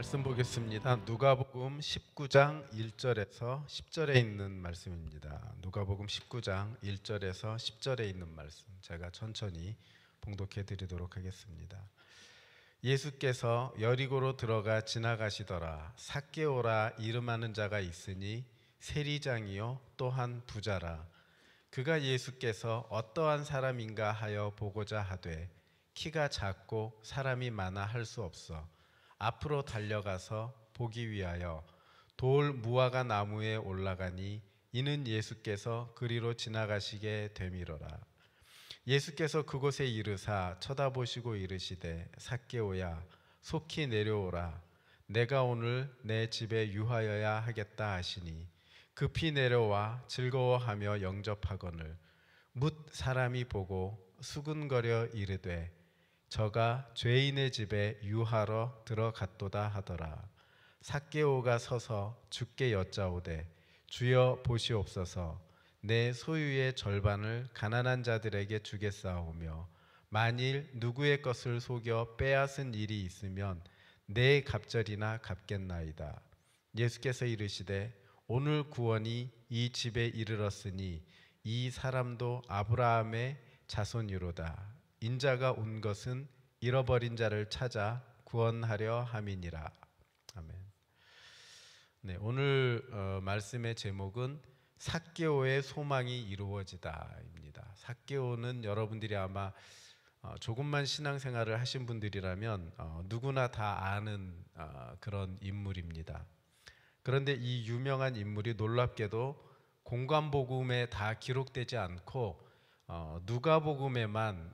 말씀 보겠습니다. 누가복음 19장 1절에서 10절에 있는 말씀입니다. 누가복음 19장 1절에서 10절에 있는 말씀 제가 천천히 봉독해 드리도록 하겠습니다. 예수께서 여리고로 들어가 지나가시더라. 삭개오라 이름하는 자가 있으니 세리장이요 또한 부자라. 그가 예수께서 어떠한 사람인가 하여 보고자 하되 키가 작고 사람이 많아 할 수 없어 앞으로 달려가서 보기 위하여 돌 무화과 나무에 올라가니 이는 예수께서 그리로 지나가시게 되미로라. 예수께서 그곳에 이르사 쳐다보시고 이르시되 삭개오야 속히 내려오라. 내가 오늘 내 집에 유하여야 하겠다 하시니 급히 내려와 즐거워하며 영접하거늘 뭇 사람이 보고 수근거려 이르되 저가 죄인의 집에 유하러 들어갔도다 하더라. 삭개오가 서서 주께 여짜오되 주여 보시옵소서. 내 소유의 절반을 가난한 자들에게 주겠사오며 만일 누구의 것을 속여 빼앗은 일이 있으면 내 갑절이나 갚겠나이다. 예수께서 이르시되 오늘 구원이 이 집에 이르렀으니 이 사람도 아브라함의 자손이로다. 인자가 온 것은 잃어버린 자를 찾아 구원하려 함이니라. 아멘. 네, 오늘 말씀의 제목은 삭개오의 소망이 이루어지다입니다. 삭개오는 여러분들이 아마 조금만 신앙생활을 하신 분들이라면 누구나 다 아는 그런 인물입니다. 그런데 이 유명한 인물이 놀랍게도 공관복음에 다 기록되지 않고 누가복음에만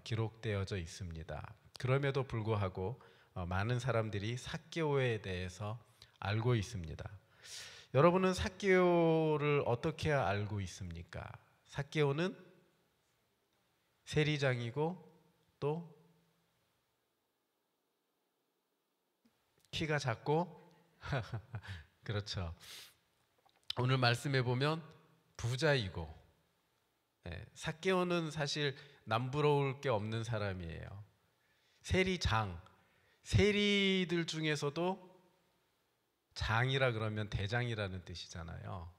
기록되어져 있습니다. 그럼에도 불구하고 많은 사람들이 삭개오에 대해서 알고 있습니다. 여러분은 삭개오를 어떻게 알고 있습니까? 삭개오는 세리장이고 또 키가 작고 그렇죠. 오늘 말씀해 보면 부자이고 삭개오는 사실 남부러울 게 없는 사람이에요. 세리장, 세리들 중에서도 장이라 그러면 대장이라는 뜻이잖아요.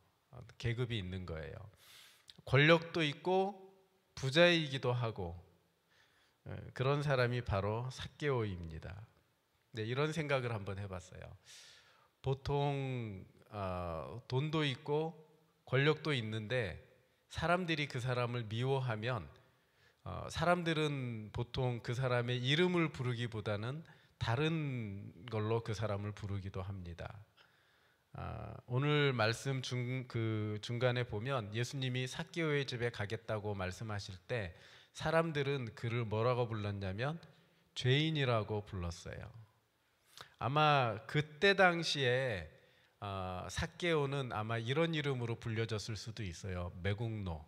계급이 있는 거예요. 권력도 있고 부자이기도 하고 그런 사람이 바로 삭개오입니다. 네, 이런 생각을 한번 해봤어요. 보통 돈도 있고 권력도 있는데 사람들이 그 사람을 미워하면 사람들은 보통 그 사람의 이름을 부르기보다는 다른 걸로 그 사람을 부르기도 합니다. 오늘 말씀 중간에 보면 예수님이 삭개오의 집에 가겠다고 말씀하실 때 사람들은 그를 뭐라고 불렀냐면 죄인이라고 불렀어요. 아마 그때 당시에 삭개오는 아마 이런 이름으로 불려졌을 수도 있어요. 매국노.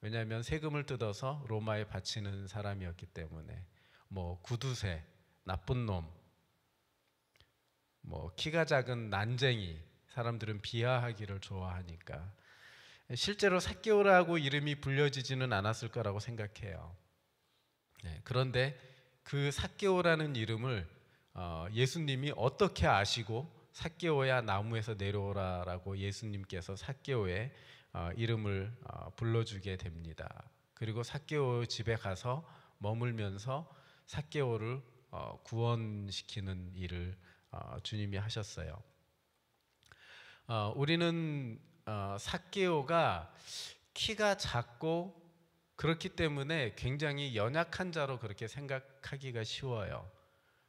왜냐하면 세금을 뜯어서 로마에 바치는 사람이었기 때문에 뭐 구두쇠, 나쁜 놈, 뭐 키가 작은 난쟁이, 사람들은 비하하기를 좋아하니까 실제로 삭개오라고 이름이 불려지지는 않았을 거라고 생각해요. 네, 그런데 그 삭개오라는 이름을 예수님이 어떻게 아시고 삭개오야 나무에서 내려오라라고 예수님께서 삭개오의 이름을 불러주게 됩니다. 그리고 삭개오 집에 가서 머물면서 삭개오를 구원시키는 일을 주님이 하셨어요. 우리는 삭개오가 키가 작고 그렇기 때문에 굉장히 연약한 자로 그렇게 생각하기가 쉬워요.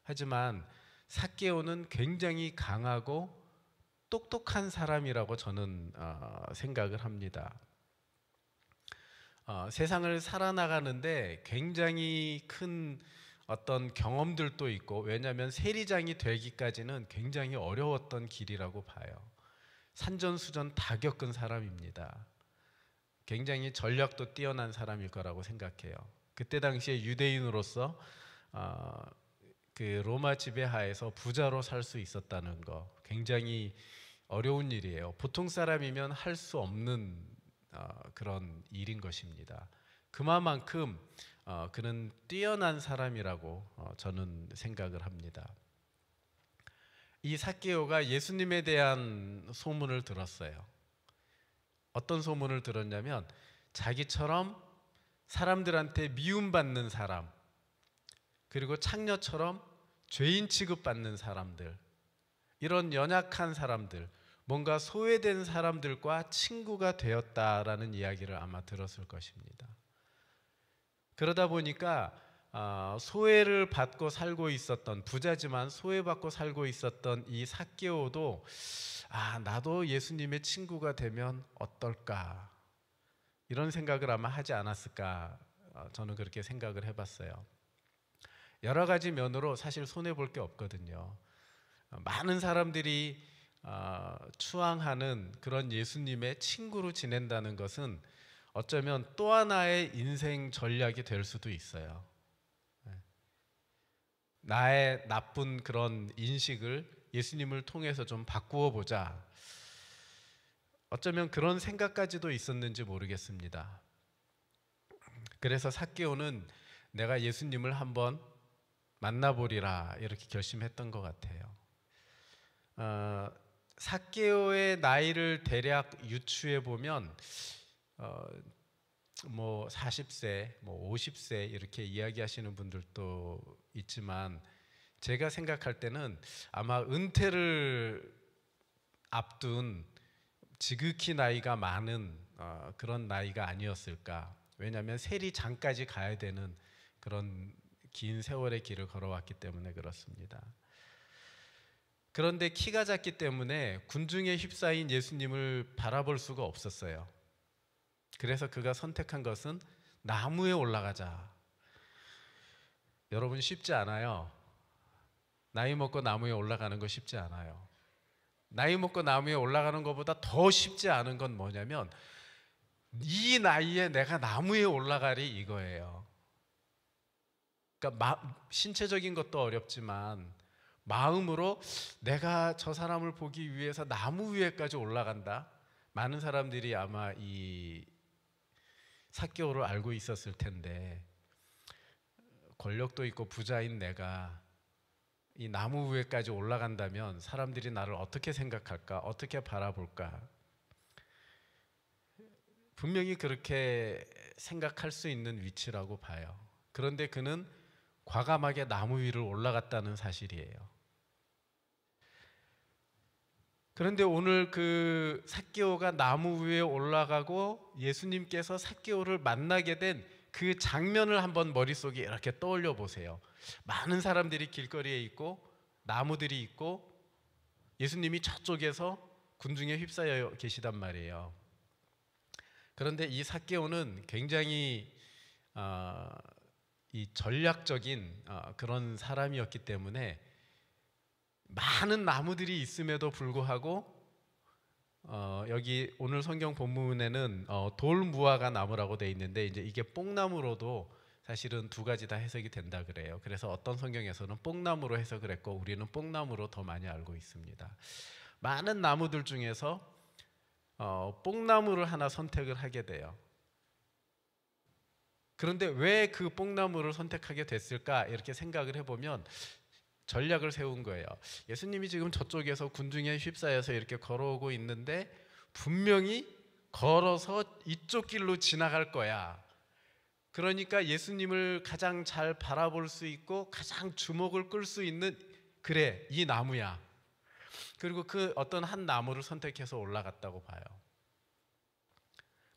하지만 삭개오는 굉장히 강하고 똑똑한 사람이라고 저는 생각을 합니다. 세상을 살아나가는데 굉장히 큰 어떤 경험들도 있고, 왜냐하면 세리장이 되기까지는 굉장히 어려웠던 길이라고 봐요. 산전수전 다 겪은 사람입니다. 굉장히 전략도 뛰어난 사람일 거라고 생각해요. 그때 당시에 유대인으로서 그 로마 지배하에서 부자로 살 수 있었다는 거 굉장히 어려운 일이에요. 보통 사람이면 할 수 없는 그런 일인 것입니다. 그만큼 그는 뛰어난 사람이라고 저는 생각을 합니다. 이 삭개오가 예수님에 대한 소문을 들었어요. 어떤 소문을 들었냐면 자기처럼 사람들한테 미움받는 사람, 그리고 창녀처럼 죄인 취급받는 사람들, 이런 연약한 사람들, 뭔가 소외된 사람들과 친구가 되었다라는 이야기를 아마 들었을 것입니다. 그러다 보니까 소외를 받고 살고 있었던, 부자지만 소외받고 살고 있었던 이 삭개오도 나도 예수님의 친구가 되면 어떨까, 이런 생각을 아마 하지 않았을까, 저는 그렇게 생각을 해봤어요. 여러 가지 면으로 사실 손해볼 게 없거든요. 많은 사람들이 추앙하는 그런 예수님의 친구로 지낸다는 것은 어쩌면 또 하나의 인생 전략이 될 수도 있어요. 나의 나쁜 그런 인식을 예수님을 통해서 좀 바꾸어 보자. 어쩌면 그런 생각까지도 있었는지 모르겠습니다. 그래서 삭개오는 내가 예수님을 한번 만나보리라 이렇게 결심했던 것 같아요. 삭개오의 나이를 대략 유추해 보면 뭐 40세, 뭐 50세 이렇게 이야기하시는 분들도 있지만 제가 생각할 때는 아마 은퇴를 앞둔 지극히 나이가 많은 그런 나이가 아니었을까. 왜냐하면 세리장까지 가야 되는 그런 긴 세월의 길을 걸어왔기 때문에 그렇습니다. 그런데 키가 작기 때문에 군중에 휩싸인 예수님을 바라볼 수가 없었어요. 그래서 그가 선택한 것은 나무에 올라가자. 여러분, 쉽지 않아요. 나이 먹고 나무에 올라가는 거 쉽지 않아요. 나이 먹고 나무에 올라가는 것보다 더 쉽지 않은 건 뭐냐면 이 나이에 내가 나무에 올라가리, 이거예요. 그러니까 신체적인 것도 어렵지만 마음으로 내가 저 사람을 보기 위해서 나무 위에까지 올라간다. 많은 사람들이 아마 이 삭개오를 알고 있었을 텐데, 권력도 있고 부자인 내가 이 나무 위에까지 올라간다면 사람들이 나를 어떻게 생각할까, 어떻게 바라볼까. 분명히 그렇게 생각할 수 있는 위치라고 봐요. 그런데 그는 과감하게 나무 위를 올라갔다는 사실이에요. 그런데 오늘 그 삭개오가 나무 위에 올라가고 예수님께서 삭개오를 만나게 된 그 장면을 한번 머릿속에 이렇게 떠올려 보세요. 많은 사람들이 길거리에 있고 나무들이 있고 예수님이 저쪽에서 군중에 휩싸여 계시단 말이에요. 그런데 이 삭개오는 굉장히 이 전략적인 그런 사람이었기 때문에 많은 나무들이 있음에도 불구하고 여기 오늘 성경 본문에는 돌무화과 나무라고 되어 있는데 이제 이게 뽕나무로도 사실은 두 가지 다 해석이 된다 그래요. 그래서 어떤 성경에서는 뽕나무로 해석을 했고 우리는 뽕나무로 더 많이 알고 있습니다. 많은 나무들 중에서 뽕나무를 하나 선택을 하게 돼요. 그런데 왜 그 뽕나무를 선택하게 됐을까 이렇게 생각을 해보면 전략을 세운 거예요. 예수님이 지금 저쪽에서 군중에 휩싸여서 이렇게 걸어오고 있는데 분명히 걸어서 이쪽 길로 지나갈 거야. 그러니까 예수님을 가장 잘 바라볼 수 있고 가장 주목을 끌 수 있는, 그래, 이 나무야. 그리고 그 어떤 한 나무를 선택해서 올라갔다고 봐요.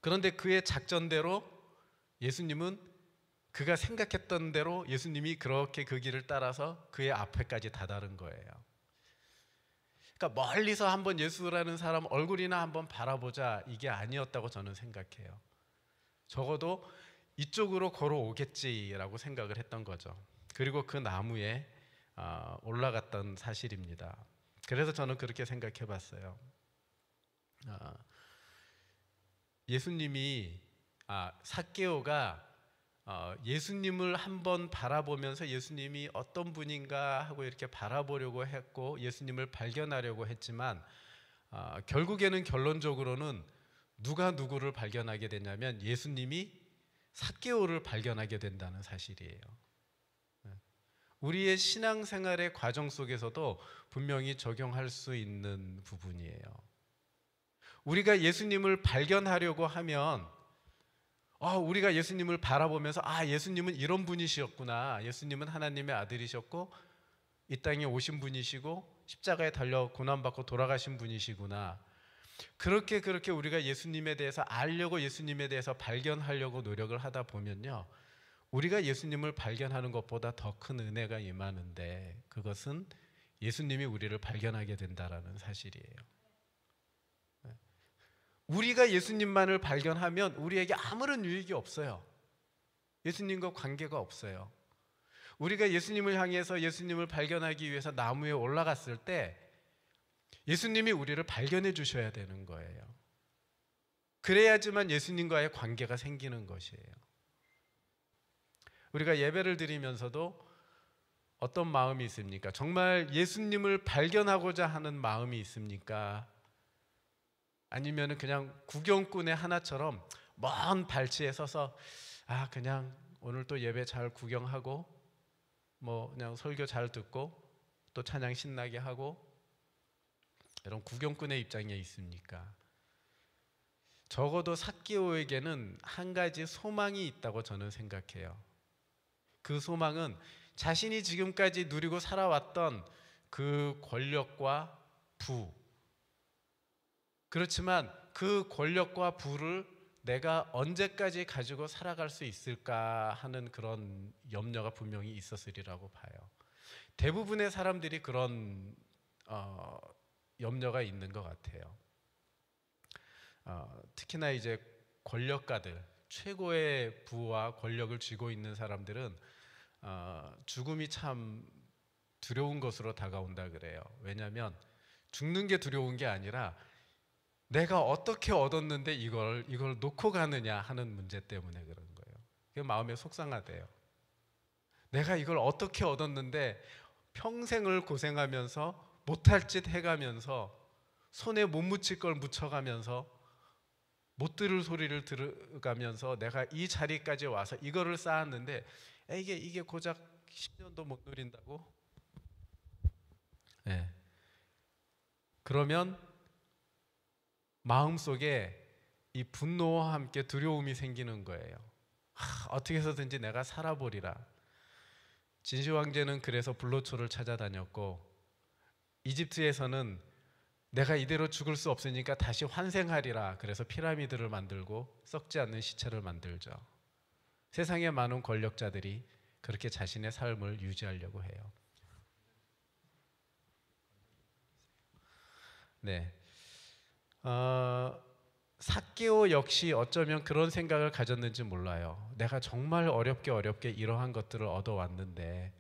그런데 그의 작전대로 예수님은 그가 생각했던 대로 예수님이 그렇게 그 길을 따라서 그의 앞에까지 다다른 거예요. 그러니까 멀리서 한번 예수라는 사람 얼굴이나 한번 바라보자, 이게 아니었다고 저는 생각해요. 적어도 이쪽으로 걸어오겠지라고 생각을 했던 거죠. 그리고 그 나무에 올라갔던 사실입니다. 그래서 저는 그렇게 생각해 봤어요. 예수님이 삭개오가 예수님을 한번 바라보면서 예수님이 어떤 분인가 하고 이렇게 바라보려고 했고 예수님을 발견하려고 했지만 결국에는 결론적으로는 누가 누구를 발견하게 되냐면 예수님이 삭개오를 발견하게 된다는 사실이에요. 우리의 신앙생활의 과정 속에서도 분명히 적용할 수 있는 부분이에요. 우리가 예수님을 발견하려고 하면 우리가 예수님을 바라보면서 예수님은 이런 분이셨구나. 예수님은 하나님의 아들이셨고 이 땅에 오신 분이시고 십자가에 달려 고난받고 돌아가신 분이시구나. 그렇게 우리가 예수님에 대해서 알려고, 예수님에 대해서 발견하려고 노력을 하다 보면요, 우리가 예수님을 발견하는 것보다 더 큰 은혜가 임하는데, 그것은 예수님이 우리를 발견하게 된다라는 사실이에요. 우리가 예수님만을 발견하면 우리에게 아무런 유익이 없어요. 예수님과 관계가 없어요. 우리가 예수님을 향해서 예수님을 발견하기 위해서 나무에 올라갔을 때 예수님이 우리를 발견해 주셔야 되는 거예요. 그래야지만 예수님과의 관계가 생기는 것이에요. 우리가 예배를 드리면서도 어떤 마음이 있습니까? 정말 예수님을 발견하고자 하는 마음이 있습니까? 아니면 그냥 구경꾼의 하나처럼 먼 발치에 서서 그냥 오늘 또 예배 잘 구경하고 그냥 설교 잘 듣고 또 찬양 신나게 하고, 이런 구경꾼의 입장에 있습니까? 적어도 삭개오에게는 한 가지 소망이 있다고 저는 생각해요. 그 소망은 자신이 지금까지 누리고 살아왔던 그 권력과 부, 그렇지만 그 권력과 부를 내가 언제까지 가지고 살아갈 수 있을까 하는 그런 염려가 분명히 있었으리라고 봐요. 대부분의 사람들이 그런 염려가 있는 것 같아요. 특히나 이제 권력가들, 최고의 부와 권력을 쥐고 있는 사람들은 죽음이 참 두려운 것으로 다가온다 그래요. 왜냐하면 죽는 게 두려운 게 아니라 내가 어떻게 얻었는데 이걸 놓고 가느냐 하는 문제 때문에 그런 거예요. 그게 마음에 속상하대요. 내가 이걸 어떻게 얻었는데 평생을 고생하면서 못할 짓 해가면서 손에 못 묻힐 걸 묻혀가면서 못 들을 소리를 들어가면서 내가 이 자리까지 와서 이거를 쌓았는데 이게 고작 10년도 못 누린다고? 네. 그러면 마음속에 이 분노와 함께 두려움이 생기는 거예요. 어떻게 해서든지 내가 살아보리라. 진시 황제는 그래서 불로초를 찾아다녔고, 이집트에서는 내가 이대로 죽을 수 없으니까 다시 환생하리라. 그래서 피라미드를 만들고 썩지 않는 시체를 만들죠. 세상의 많은 권력자들이 그렇게 자신의 삶을 유지하려고 해요. 네. 삭개오 역시 어쩌면 그런 생각을 가졌는지 몰라요. 내가 정말 어렵게 이러한 것들을 얻어왔는데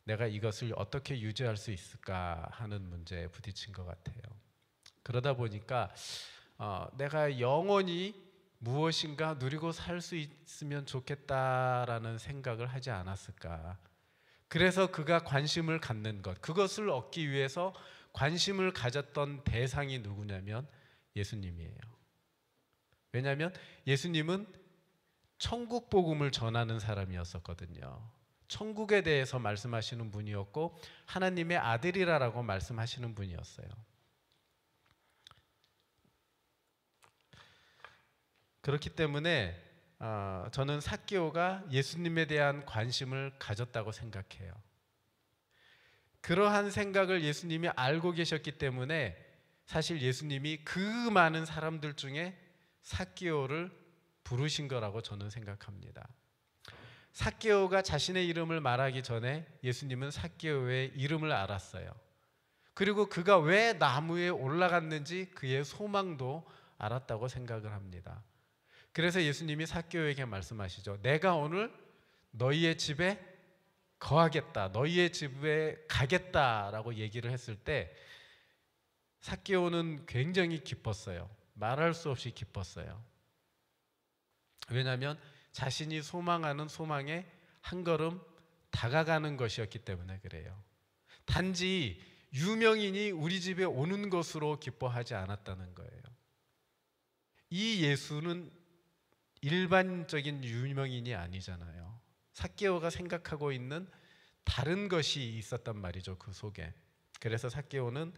내가 이것을 어떻게 유지할 수 있을까 하는 문제에 부딪힌 것 같아요. 그러다 보니까 내가 영원히 무엇인가 누리고 살 수 있으면 좋겠다라는 생각을 하지 않았을까. 그래서 그가 관심을 갖는 것, 그것을 얻기 위해서 관심을 가졌던 대상이 누구냐면 예수님이에요. 왜냐하면 예수님은 천국 복음을 전하는 사람이었었거든요. 천국에 대해서 말씀하시는 분이었고 하나님의 아들이라고 말씀하시는 분이었어요. 그렇기 때문에 저는 삭개오가 예수님에 대한 관심을 가졌다고 생각해요. 그러한 생각을 예수님이 알고 계셨기 때문에 사실 예수님이 그 많은 사람들 중에 삭개오를 부르신 거라고 저는 생각합니다. 삭개오가 자신의 이름을 말하기 전에 예수님은 삭개오의 이름을 알았어요. 그리고 그가 왜 나무에 올라갔는지 그의 소망도 알았다고 생각을 합니다. 그래서 예수님이 삭개오에게 말씀하시죠. 내가 오늘 너희의 집에 거하겠다, 너희의 집에 가겠다라고 얘기를 했을 때 삭개오는 굉장히 기뻤어요. 말할 수 없이 기뻤어요. 왜냐하면 자신이 소망하는 소망에 한 걸음 다가가는 것이었기 때문에 그래요. 단지 유명인이 우리 집에 오는 것으로 기뻐하지 않았다는 거예요. 이 예수는 일반적인 유명인이 아니잖아요. 삭개오가 생각하고 있는 다른 것이 있었단 말이죠, 그 속에. 그래서 삭개오는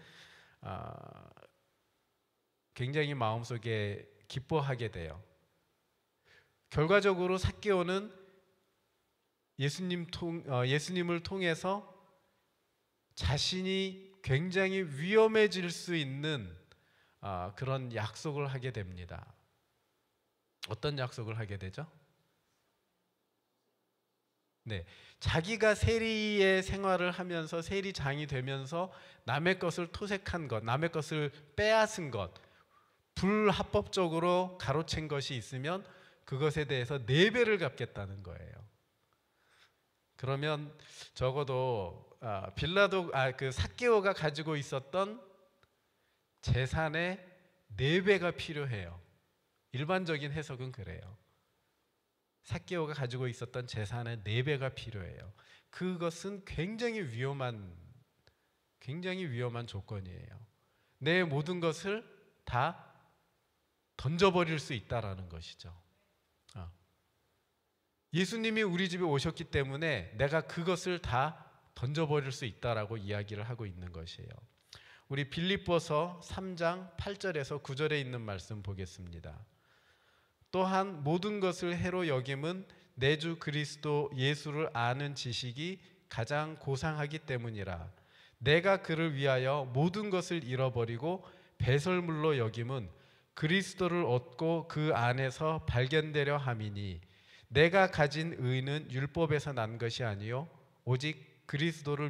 굉장히 마음속에 기뻐하게 돼요. 결과적으로 삭개오는 예수님을 통해서 자신이 굉장히 위험해질 수 있는 그런 약속을 하게 됩니다. 어떤 약속을 하게 되죠? 네, 자기가 세리의 생활을 하면서 세리장이 되면서 남의 것을 토색한 것, 남의 것을 빼앗은 것, 불합법적으로 가로챈 것이 있으면 그것에 대해서 4배를 갚겠다는 거예요. 그러면 적어도 그 삭개오가 가지고 있었던 재산의 4배가 필요해요. 일반적인 해석은 그래요. 삭개오가 가지고 있었던 재산의 4배가 필요해요. 그것은 굉장히 위험한 조건이에요. 내 모든 것을 다 던져버릴 수 있다라는 것이죠. 예수님이 우리 집에 오셨기 때문에 내가 그것을 다 던져버릴 수 있다라고 이야기를 하고 있는 것이에요. 우리 빌립보서 3장 8절에서 9절에 있는 말씀 보겠습니다. 또한 모든 것을 해로 여김은 내 주 그리스도 예수를 아는 지식이 가장 고상하기 때문이라. 내가 그를 위하여 모든 것을 잃어버리고 배설물로 여김은 그리스도를 얻고 그 안에서 발견되려 함이니 내가 가진 의는 율법에서 난 것이 아니요 오직 그리스도를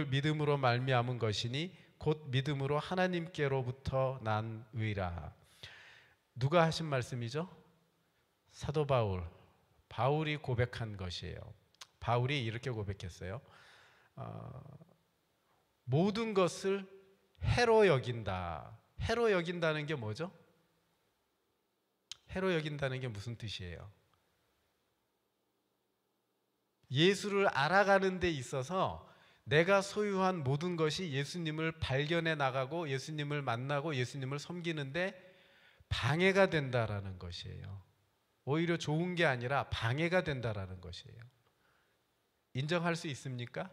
믿음으로 말미암은 것이니 곧 믿음으로 하나님께로부터 난 의라. 누가 하신 말씀이죠? 사도 바울이 고백한 것이에요. 바울이 이렇게 고백했어요. 모든 것을 해로 여긴다. 해로 여긴다는 게 뭐죠? 해로 여긴다는 게 무슨 뜻이에요? 예수를 알아가는 데 있어서 내가 소유한 모든 것이 예수님을 발견해 나가고 예수님을 만나고 예수님을 섬기는데 방해가 된다라는 것이에요. 오히려 좋은 게 아니라 방해가 된다라는 것이에요. 인정할 수 있습니까?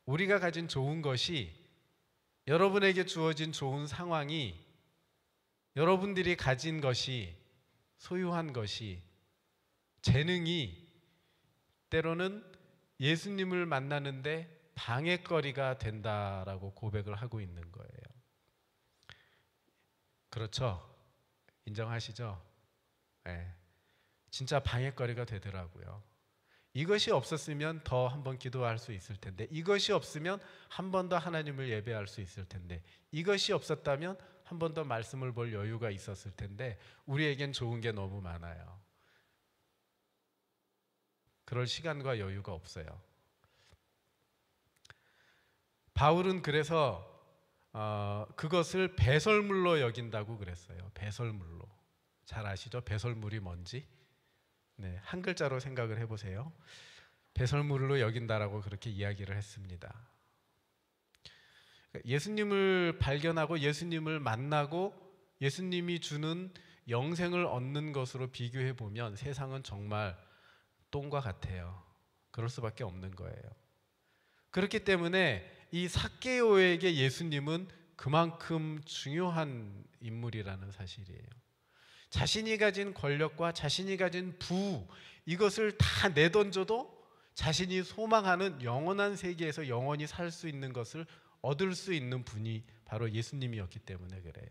우리가 가진 좋은 것이, 여러분에게 주어진 좋은 상황이, 여러분들이 가진 것이, 소유한 것이, 재능이 때로는 예수님을 만나는데 방해거리가 된다라고 고백을 하고 있는 거예요. 그렇죠? 인정하시죠? 네. 진짜 방해거리가 되더라고요. 이것이 없었으면 더 한번 기도할 수 있을 텐데, 이것이 없으면 한 번 더 하나님을 예배할 수 있을 텐데, 이것이 없었다면 한 번 더 말씀을 볼 여유가 있었을 텐데, 우리에겐 좋은 게 너무 많아요. 그럴 시간과 여유가 없어요. 바울은 그래서 그것을 배설물로 여긴다고 그랬어요. 배설물로. 잘 아시죠? 배설물이 뭔지? 네, 한 글자로 생각을 해보세요. 배설물로 여긴다라고 그렇게 이야기를 했습니다. 예수님을 발견하고 예수님을 만나고 예수님이 주는 영생을 얻는 것으로 비교해 보면 세상은 정말 똥과 같아요. 그럴 수밖에 없는 거예요. 그렇기 때문에 이 삭개오에게 예수님은 그만큼 중요한 인물이라는 사실이에요. 자신이 가진 권력과 자신이 가진 부, 이것을 다 내던져도 자신이 소망하는 영원한 세계에서 영원히 살 수 있는 것을 얻을 수 있는 분이 바로 예수님이었기 때문에 그래요.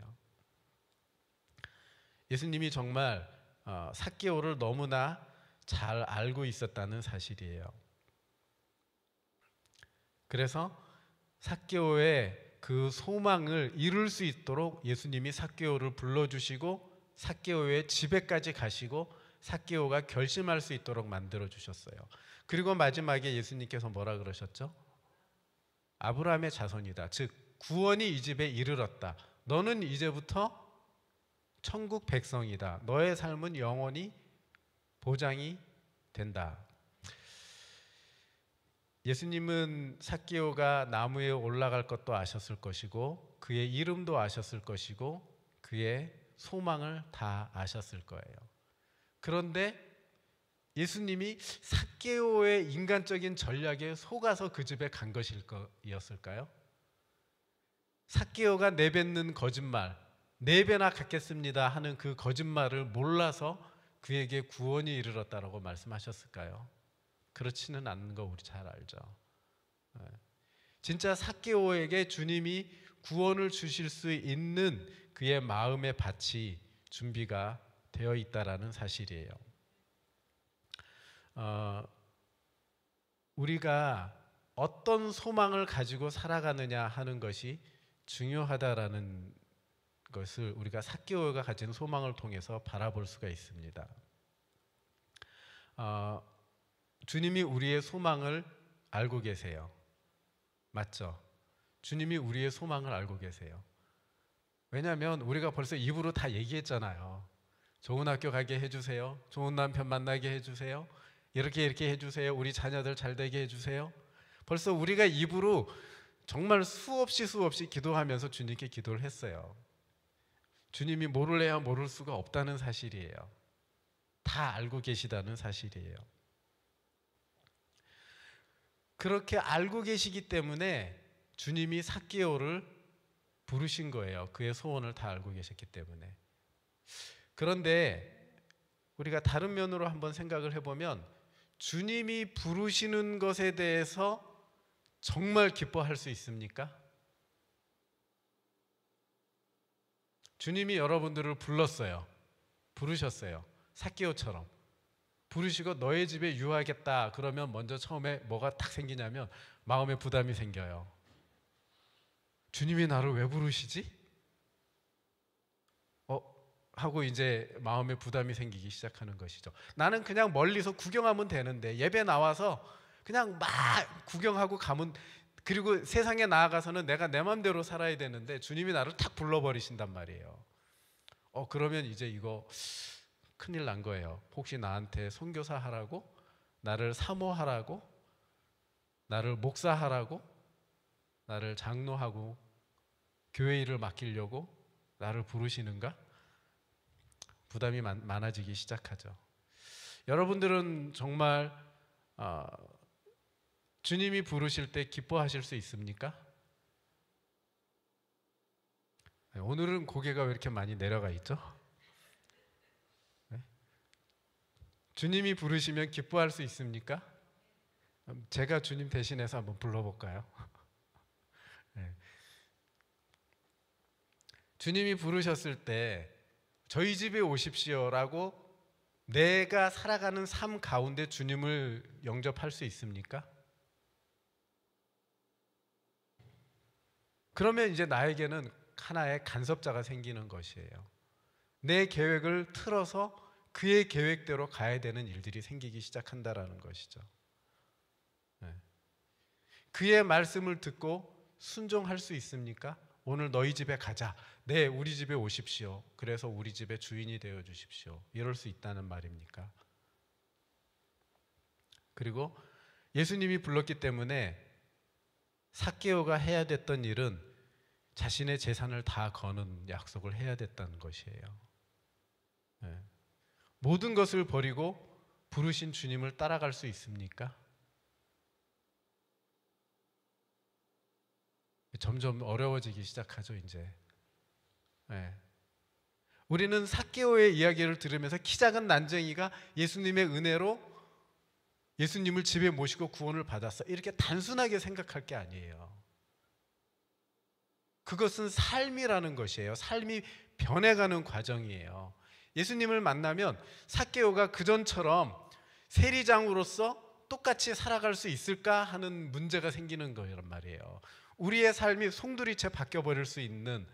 예수님이 정말 삭개오를 너무나 잘 알고 있었다는 사실이에요. 그래서 삭개오의 그 소망을 이룰 수 있도록 예수님이 삭개오를 불러주시고 삭개오의 집에까지 가시고 삭개오가 결심할 수 있도록 만들어 주셨어요. 그리고 마지막에 예수님께서 뭐라 그러셨죠? 아브라함의 자손이다. 즉 구원이 이 집에 이르렀다. 너는 이제부터 천국 백성이다. 너의 삶은 영원히 보장이 된다. 예수님은 삭개오가 나무에 올라갈 것도 아셨을 것이고 그의 이름도 아셨을 것이고 그의 소망을 다 아셨을 거예요. 그런데 예수님이 삭개오의 인간적인 전략에 속아서 그 집에 간 것이었을까요? 삭개오가 내뱉는 거짓말, 4배나 갚겠습니다 하는 그 거짓말을 몰라서 그에게 구원이 이르렀다라고 말씀하셨을까요? 그렇지는 않는 거 우리 잘 알죠. 진짜 삭개오에게 주님이 구원을 주실 수 있는 그의 마음의 밭이 준비가 되어 있다라는 사실이에요. 우리가 어떤 소망을 가지고 살아가느냐 하는 것이 중요하다라는 것을 우리가 삭개오가 가진 소망을 통해서 바라볼 수가 있습니다. 주님이 우리의 소망을 알고 계세요. 맞죠? 주님이 우리의 소망을 알고 계세요. 왜냐하면 우리가 벌써 입으로 다 얘기했잖아요. 좋은 학교 가게 해주세요. 좋은 남편 만나게 해주세요. 이렇게 해주세요. 우리 자녀들 잘 되게 해주세요. 벌써 우리가 입으로 정말 수없이 기도하면서 주님께 기도를 했어요. 주님이 모를래야 모를 수가 없다는 사실이에요. 다 알고 계시다는 사실이에요. 그렇게 알고 계시기 때문에 주님이 삭개오를 부르신 거예요. 그의 소원을 다 알고 계셨기 때문에. 그런데 우리가 다른 면으로 한번 생각을 해보면 주님이 부르시는 것에 대해서 정말 기뻐할 수 있습니까? 주님이 여러분들을 불렀어요. 부르셨어요. 삭개오처럼. 부르시고 너의 집에 유하겠다 그러면 먼저 처음에 뭐가 딱 생기냐면 마음에 부담이 생겨요. 주님이 나를 왜 부르시지? 하고 이제 마음에 부담이 생기기 시작하는 것이죠. 나는 그냥 멀리서 구경하면 되는데 예배 나와서 그냥 막 구경하고 가면, 그리고 세상에 나아가서는 내가 내 맘대로 살아야 되는데 주님이 나를 탁 불러버리신단 말이에요. 그러면 이제 이거 큰일 난 거예요. 혹시 나한테 선교사 하라고? 나를 사모하라고? 나를 목사하라고? 나를 장로하고 교회 일을 맡기려고 나를 부르시는가? 부담이 많아지기 시작하죠. 여러분들은 정말 주님이 부르실 때 기뻐하실 수 있습니까? 오늘은 고개가 왜 이렇게 많이 내려가 있죠? 주님이 부르시면 기뻐할 수 있습니까? 제가 주님 대신해서 한번 불러볼까요? 네. 주님이 부르셨을 때 저희 집에 오십시오라고 내가 살아가는 삶 가운데 주님을 영접할 수 있습니까? 그러면 이제 나에게는 하나의 간섭자가 생기는 것이에요. 내 계획을 틀어서 그의 계획대로 가야 되는 일들이 생기기 시작한다라는 것이죠. 그의 말씀을 듣고 순종할 수 있습니까? 오늘 너희 집에 가자. 네, 우리 집에 오십시오. 그래서 우리 집의 주인이 되어 주십시오. 이럴 수 있다는 말입니까? 그리고 예수님이 불렀기 때문에 삭개오가 해야 됐던 일은 자신의 재산을 다 거는 약속을 해야 됐다는 것이에요. 모든 것을 버리고 부르신 주님을 따라갈 수 있습니까? 점점 어려워지기 시작하죠, 이제. 우리는 삭개오의 이야기를 들으면서 키 작은 난쟁이가 예수님의 은혜로 예수님을 집에 모시고 구원을 받았어, 이렇게 단순하게 생각할 게 아니에요. 그것은 삶이라는 것이에요. 삶이 변해가는 과정이에요. 예수님을 만나면 삭개오가 그전처럼 세리장으로서 똑같이 살아갈 수 있을까 하는 문제가 생기는 거란 말이에요. 우리의 삶이 송두리째 바뀌어버릴 수 있는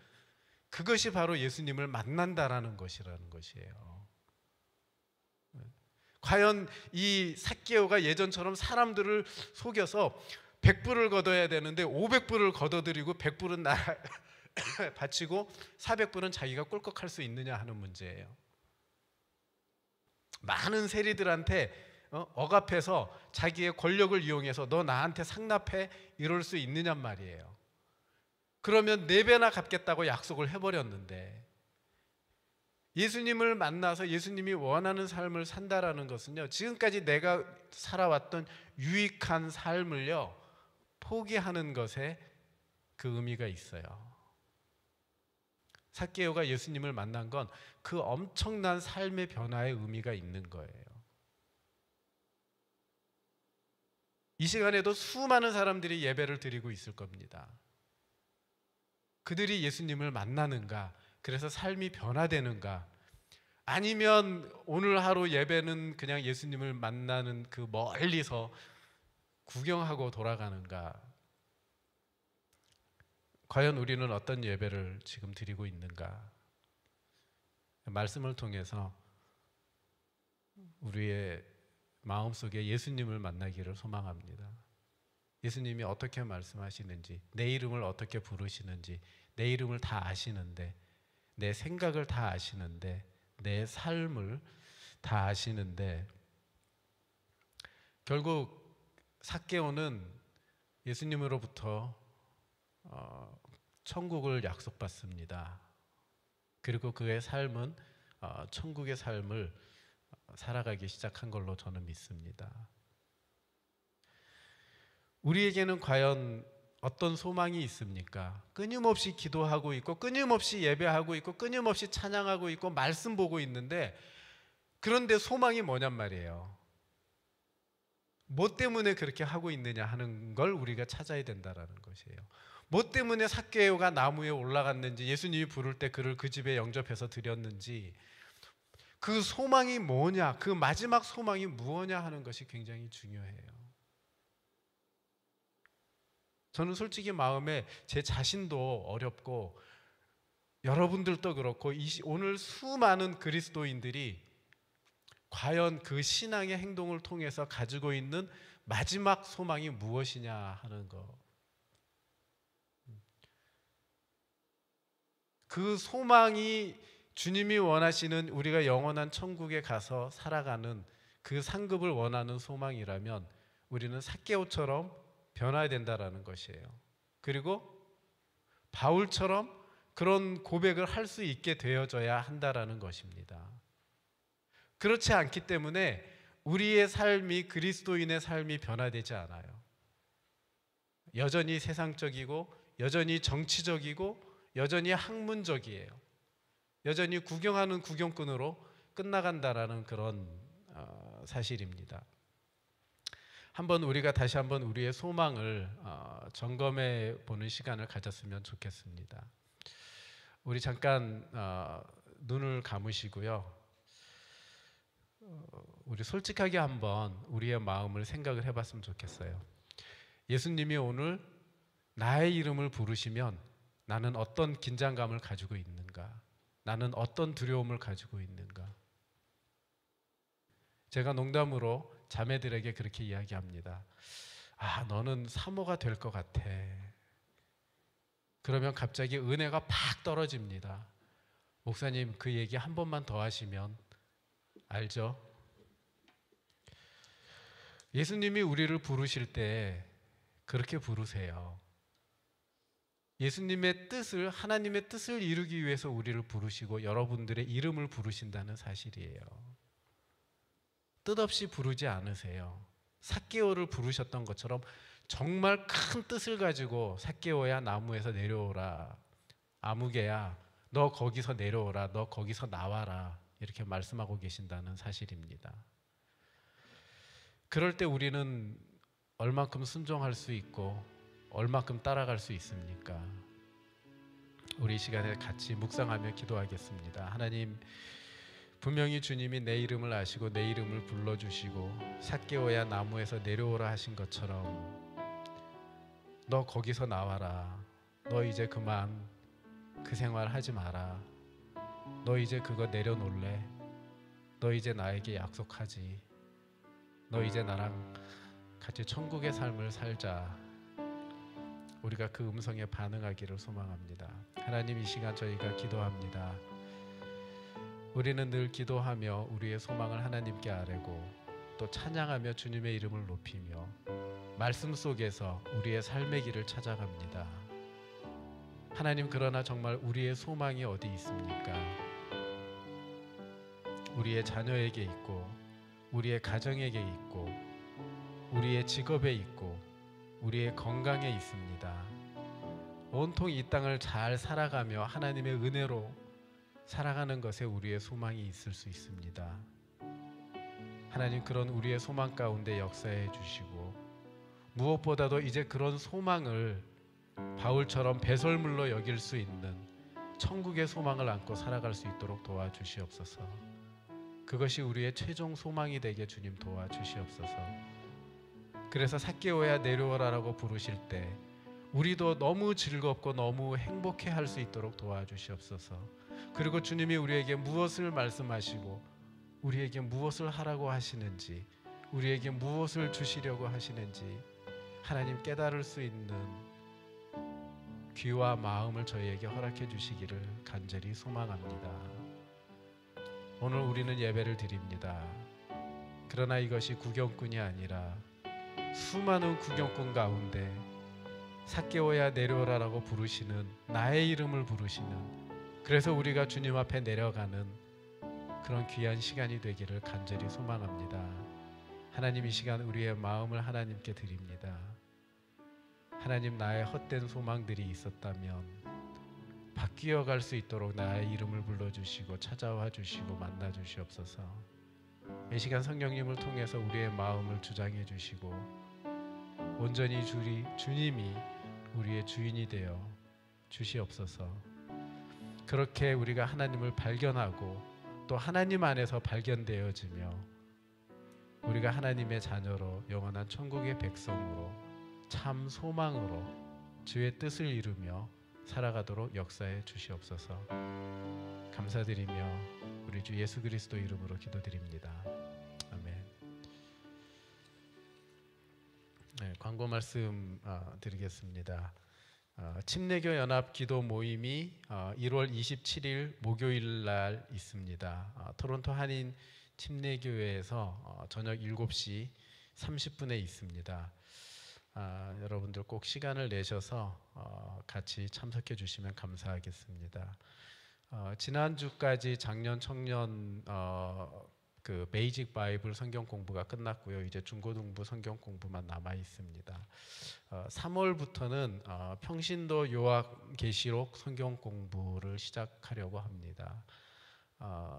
그것이 바로 예수님을 만난다라는 것이라는 것이에요. 과연 이 삭개오가 예전처럼 사람들을 속여서 100불을 걷어야 되는데 500불을 걷어들이고 100불은 나 바치고 400불은 자기가 꿀꺽할 수 있느냐 하는 문제예요. 많은 세리들한테 억압해서 자기의 권력을 이용해서 너 나한테 상납해 이럴 수 있느냔 말이에요. 그러면 4배나 갚겠다고 약속을 해버렸는데 예수님을 만나서 예수님이 원하는 삶을 산다라는 것은요, 지금까지 내가 살아왔던 유익한 삶을요 포기하는 것에 그 의미가 있어요. 삭개오가 예수님을 만난 건 그 엄청난 삶의 변화의 의미가 있는 거예요. 이 시간에도 수많은 사람들이 예배를 드리고 있을 겁니다. 그들이 예수님을 만나는가? 그래서 삶이 변화되는가? 아니면 오늘 하루 예배는 그냥 예수님을 만나는 그 멀리서 구경하고 돌아가는가? 과연 우리는 어떤 예배를 지금 드리고 있는가? 말씀을 통해서 우리의 마음속에 예수님을 만나기를 소망합니다. 예수님이 어떻게 말씀하시는지, 내 이름을 어떻게 부르시는지, 내 이름을 다 아시는데, 내 생각을 다 아시는데, 내 삶을 다 아시는데, 결국 삭개오는 예수님으로부터 천국을 약속받습니다. 그리고 그의 삶은 천국의 삶을 살아가기 시작한 걸로 저는 믿습니다. 우리에게는 과연 어떤 소망이 있습니까? 끊임없이 기도하고 있고 끊임없이 예배하고 있고 끊임없이 찬양하고 있고 말씀 보고 있는데, 그런데 소망이 뭐냔 말이에요. 뭐 때문에 그렇게 하고 있느냐 하는 걸 우리가 찾아야 된다는 것이에요. 뭐 때문에 삭개오가 나무에 올라갔는지, 예수님이 부를 때 그를 그 집에 영접해서 드렸는지, 그 소망이 뭐냐, 그 마지막 소망이 무엇냐 하는 것이 굉장히 중요해요. 저는 솔직히 마음에 제 자신도 어렵고 여러분들도 그렇고 오늘 수많은 그리스도인들이 과연 그 신앙의 행동을 통해서 가지고 있는 마지막 소망이 무엇이냐 하는 거. 그 소망이 주님이 원하시는 우리가 영원한 천국에 가서 살아가는 그 상급을 원하는 소망이라면 우리는 삭개오처럼 변화해야 된다라는 것이에요. 그리고 바울처럼 그런 고백을 할 수 있게 되어져야 한다라는 것입니다. 그렇지 않기 때문에 우리의 삶이, 그리스도인의 삶이 변화되지 않아요. 여전히 세상적이고 여전히 정치적이고 여전히 학문적이에요. 여전히 구경하는 구경꾼으로 끝나간다라는 그런 사실입니다. 우리가 다시 한번 우리의 소망을 점검해 보는 시간을 가졌으면 좋겠습니다. 우리 잠깐 눈을 감으시고요. 우리 솔직하게 한번 우리의 마음을 생각을 해봤으면 좋겠어요. 예수님이 오늘 나의 이름을 부르시면 나는 어떤 긴장감을 가지고 있는가? 나는 어떤 두려움을 가지고 있는가? 제가 농담으로 자매들에게 그렇게 이야기합니다. 너는 사모가 될 것 같아. 그러면 갑자기 은혜가 팍 떨어집니다. 목사님, 그 얘기 한 번만 더 하시면. 알죠? 예수님이 우리를 부르실 때 그렇게 부르세요. 예수님의 뜻을, 하나님의 뜻을 이루기 위해서 우리를 부르시고 여러분들의 이름을 부르신다는 사실이에요. 뜻없이 부르지 않으세요. 삭개오를 부르셨던 것처럼 정말 큰 뜻을 가지고 삭개오야 나무에서 내려오라, 아무개야 너 거기서 내려오라, 너 거기서 나와라, 이렇게 말씀하고 계신다는 사실입니다. 그럴 때 우리는 얼만큼 순종할 수 있고 얼만큼 따라갈 수 있습니까? 우리 이 시간에 같이 묵상하며 기도하겠습니다. 하나님, 분명히 주님이 내 이름을 아시고 내 이름을 불러주시고 삭개오야 나무에서 내려오라 하신 것처럼 너 거기서 나와라, 너 이제 그만 그 생활 하지 마라, 너 이제 그거 내려놓을래, 너 이제 나에게 약속하지, 너 이제 나랑 같이 천국의 삶을 살자. 우리가 그 음성에 반응하기를 소망합니다. 하나님, 이 시간 저희가 기도합니다. 우리는 늘 기도하며 우리의 소망을 하나님께 아뢰고 또 찬양하며 주님의 이름을 높이며 말씀 속에서 우리의 삶의 길을 찾아갑니다. 하나님, 그러나 정말 우리의 소망이 어디 있습니까? 우리의 자녀에게 있고 우리의 가정에게 있고 우리의 직업에 있고 우리의 건강에 있습니다. 온통 이 땅을 잘 살아가며 하나님의 은혜로 살아가는 것에 우리의 소망이 있을 수 있습니다. 하나님, 그런 우리의 소망 가운데 역사해 주시고 무엇보다도 이제 그런 소망을 바울처럼 배설물로 여길 수 있는 천국의 소망을 안고 살아갈 수 있도록 도와주시옵소서. 그것이 우리의 최종 소망이 되게 주님 도와주시옵소서. 그래서 삭개오야 내려오라라고 부르실 때 우리도 너무 즐겁고 너무 행복해 할 수 있도록 도와주시옵소서. 그리고 주님이 우리에게 무엇을 말씀하시고 우리에게 무엇을 하라고 하시는지, 우리에게 무엇을 주시려고 하시는지 하나님 깨달을 수 있는 귀와 마음을 저희에게 허락해 주시기를 간절히 소망합니다. 오늘 우리는 예배를 드립니다. 그러나 이것이 구경꾼이 아니라 수많은 구경꾼 가운데 삭개오야 내려오라라고 부르시는, 나의 이름을 부르시는, 그래서 우리가 주님 앞에 내려가는 그런 귀한 시간이 되기를 간절히 소망합니다. 하나님, 이 시간 우리의 마음을 하나님께 드립니다. 하나님, 나의 헛된 소망들이 있었다면 바뀌어 갈 수 있도록 나의 이름을 불러주시고 찾아와 주시고 만나 주시옵소서. 이 시간 성령님을 통해서 우리의 마음을 주장해 주시고 온전히 주님이 우리의 주인이 되어 주시옵소서. 그렇게 우리가 하나님을 발견하고 또 하나님 안에서 발견되어지며 우리가 하나님의 자녀로 영원한 천국의 백성으로 참 소망으로 주의 뜻을 이루며 살아가도록 역사해 주시옵소서. 감사드리며 우리 주 예수 그리스도 이름으로 기도드립니다. 아멘. 네, 광고 말씀 드리겠습니다. 침례교 연합 기도 모임이 1월 27일 목요일 날 있습니다. 토론토 한인 침례교회에서 저녁 7시 30분에 있습니다. 여러분들 꼭 시간을 내셔서 같이 참석해 주시면 감사하겠습니다. 지난주까지 작년 청년 그 베이직 바이블 성경 공부가 끝났고요. 이제 중고등부 성경 공부만 남아 있습니다. 3월부터는 평신도 요한계시록 성경 공부를 시작하려고 합니다.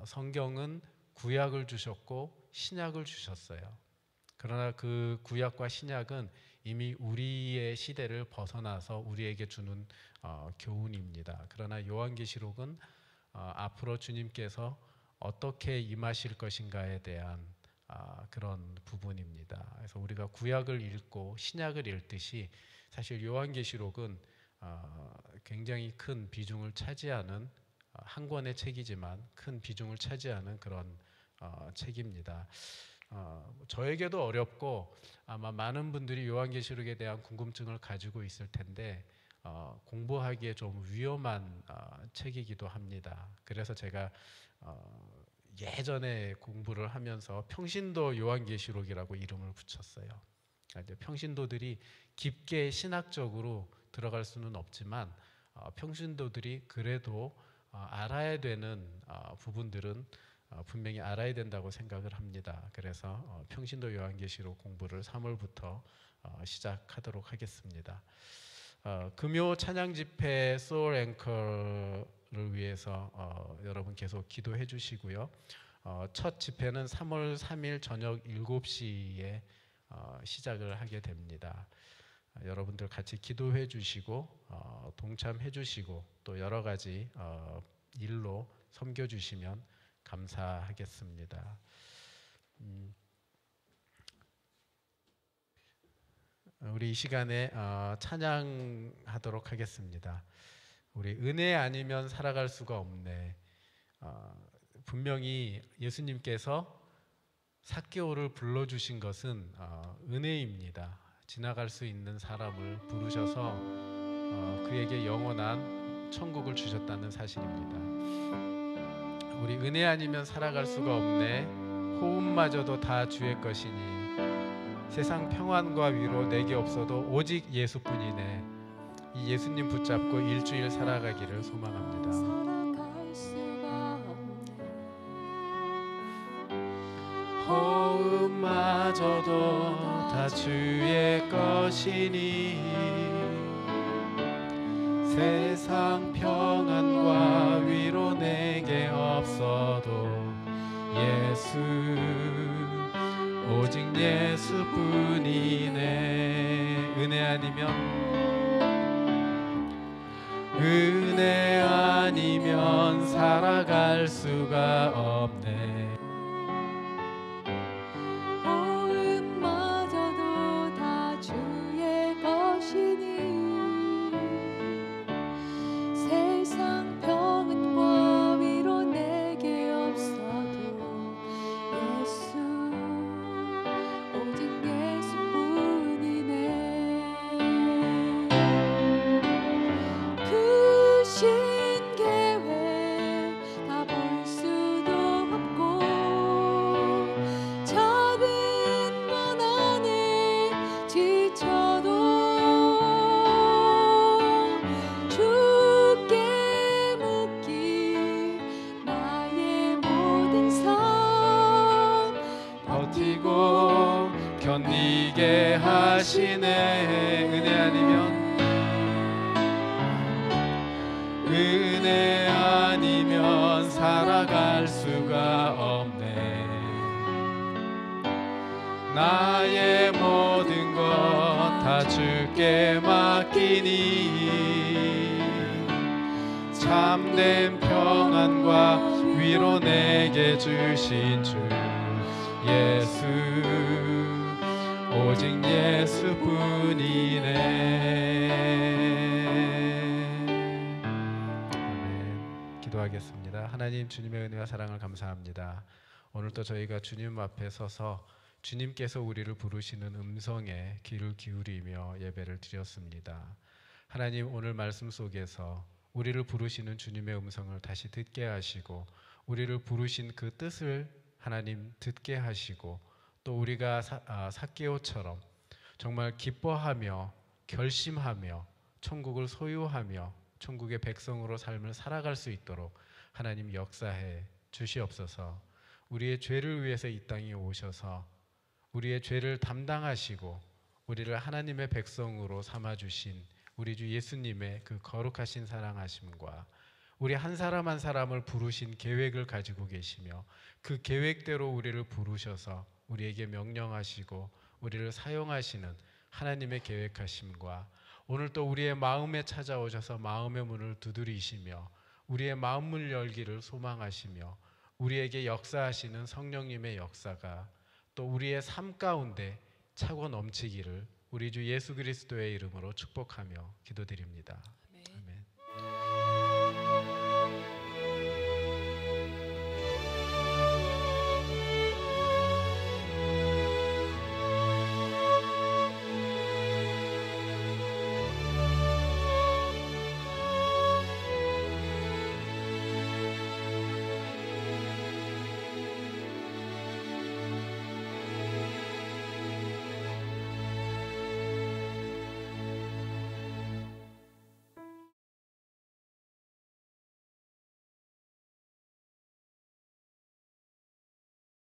성경은 구약을 주셨고 신약을 주셨어요. 그러나 그 구약과 신약은 이미 우리의 시대를 벗어나서 우리에게 주는 교훈입니다. 그러나 요한계시록은 앞으로 주님께서 어떻게 임하실 것인가에 대한 그런 부분입니다. 그래서 우리가 구약을 읽고 신약을 읽듯이 사실 요한계시록은 굉장히 큰 비중을 차지하는 한 권의 책이지만 큰 비중을 차지하는 그런 책입니다. 저에게도 어렵고 아마 많은 분들이 요한계시록에 대한 궁금증을 가지고 있을 텐데 공부하기에 좀 위험한 책이기도 합니다. 그래서 제가 예전에 공부를 하면서 평신도 요한계시록이라고 이름을 붙였어요. 평신도들이 깊게 신학적으로 들어갈 수는 없지만 평신도들이 그래도 알아야 되는 부분들은 분명히 알아야 된다고 생각을 합니다. 그래서 평신도 요한계시록 공부를 3월부터 시작하도록 하겠습니다. 금요 찬양 집회 소울 앵커를 위해서 여러분 계속 기도해 주시고요. 첫 집회는 3월 3일 저녁 7시에 시작을 하게 됩니다. 여러분들 같이 기도해 주시고 동참해 주시고 또 여러 가지 일로 섬겨 주시면 감사하겠습니다. 우리 이 시간에 찬양하도록 하겠습니다. 우리 은혜 아니면 살아갈 수가 없네. 분명히 예수님께서 삭개오를 불러주신 것은 은혜입니다. 지나갈 수 있는 사람을 부르셔서 그에게 영원한 천국을 주셨다는 사실입니다. 우리 은혜 아니면 살아갈 수가 없네. 호흡마저도 다 주의 것이니 세상 평안과 위로 내게 없어도 오직 예수뿐이네. 이 예수님 붙잡고 일주일 살아가기를 소망합니다. 호흡마저도 다 주의 것이니 세상 평안과 위로 내게 없어도 예수 오직 예수뿐이네. 은혜 아니면 살아갈 수가 없네. 호흡마저도 다 주의 것이니 세상 평안과 위로 내게 없어도 예수 오직 예수뿐이네. 그 신계획 다 볼 수도 없고 작은 것 안에 지쳐도 주께 묻기 나의 모든 삶 버티고 견디게 하시네. 은혜 아니면 살아갈 수가 없네. 나의 모든 것 다 주께 맡기니 참된 평안과 위로 내게 주신 주 예수 오직 예수뿐이네. 아멘. 기도하겠습니다. 하나님, 주님의 은혜와 사랑을 감사합니다. 오늘도 저희가 주님 앞에 서서 주님께서 우리를 부르시는 음성에 귀를 기울이며 예배를 드렸습니다. 하나님, 오늘 말씀 속에서 우리를 부르시는 주님의 음성을 다시 듣게 하시고 우리를 부르신 그 뜻을 하나님 듣게 하시고 또 우리가 삭개오처럼 정말 기뻐하며 결심하며 천국을 소유하며 천국의 백성으로 삶을 살아갈 수 있도록 하나님 역사해 주시옵소서. 우리의 죄를 위해서 이 땅에 오셔서 우리의 죄를 담당하시고 우리를 하나님의 백성으로 삼아주신 우리 주 예수님의 그 거룩하신 사랑하심과 우리 한 사람 한 사람을 부르신 계획을 가지고 계시며 그 계획대로 우리를 부르셔서 우리에게 명령하시고 우리를 사용하시는 하나님의 계획하심과 오늘 또 우리의 마음에 찾아오셔서 마음의 문을 두드리시며 우리의 마음문 열기를 소망하시며 우리에게 역사하시는 성령님의 역사가 또 우리의 삶 가운데 차고 넘치기를 우리 주 예수 그리스도의 이름으로 축복하며 기도드립니다.